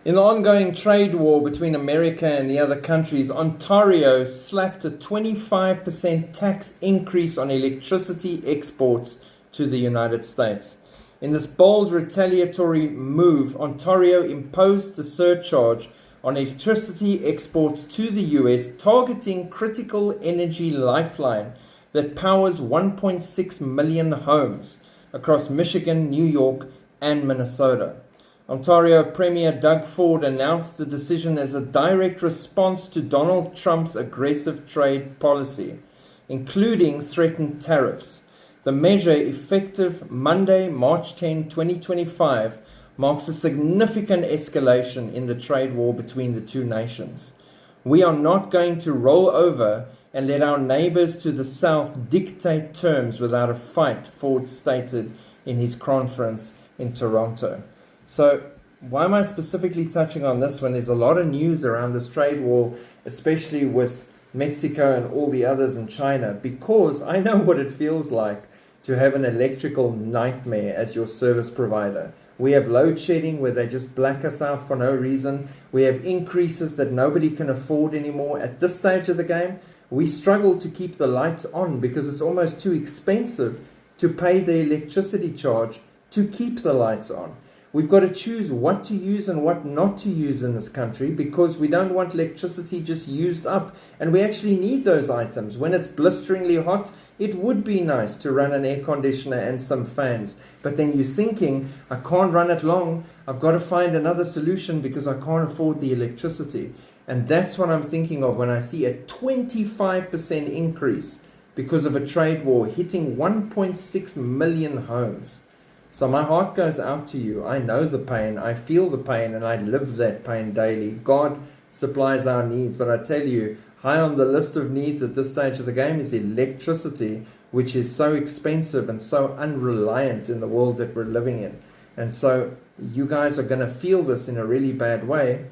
In the ongoing trade war between America and the other countries, Ontario slapped a 25% tax increase on electricity exports to the United States. In this bold retaliatory move, Ontario imposed the surcharge on electricity exports to the US, targeting critical energy lifeline that powers 1.6 million homes across Michigan, New York, and Minnesota. Ontario Premier Doug Ford announced the decision as a direct response to Donald Trump's aggressive trade policy, including threatened tariffs. The measure, effective Monday, March 10, 2025, marks a significant escalation in the trade war between the two nations. We are not going to roll over and let our neighbors to the south dictate terms without a fight, Ford stated in his conference in Toronto. So why am I specifically touching on this when there's a lot of news around this trade war, especially with Mexico and all the others in China? Because I know what it feels like to have an electrical nightmare as your service provider. We have load shedding where they just black us out for no reason. We have increases that nobody can afford anymore. At this stage of the game, we struggle to keep the lights on because it's almost too expensive to pay the electricity charge to keep the lights on. We've got to choose what to use and what not to use in this country because we don't want electricity just used up. And we actually need those items. When it's blisteringly hot, it would be nice to run an air conditioner and some fans. But then you're thinking, I can't run it long. I've got to find another solution because I can't afford the electricity. And that's what I'm thinking of when I see a 25% increase because of a trade war hitting 1.6 million homes. So my heart goes out to you. I know the pain, I feel the pain, and I live that pain daily. God supplies our needs, but I tell you, high on the list of needs at this stage of the game is electricity, which is so expensive and so unreliant in the world that we're living in. And so you guys are going to feel this in a really bad way.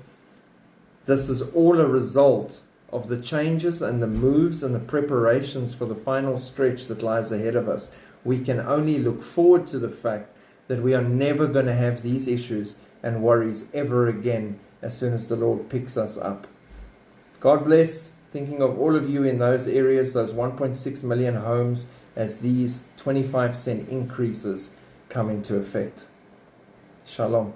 This is all a result of the changes and the moves and the preparations for the final stretch that lies ahead of us. We can only look forward to the fact that we are never going to have these issues and worries ever again as soon as the Lord picks us up. God bless. Thinking of all of you in those areas, those 1.6 million homes, as these 25% increases come into effect. Shalom.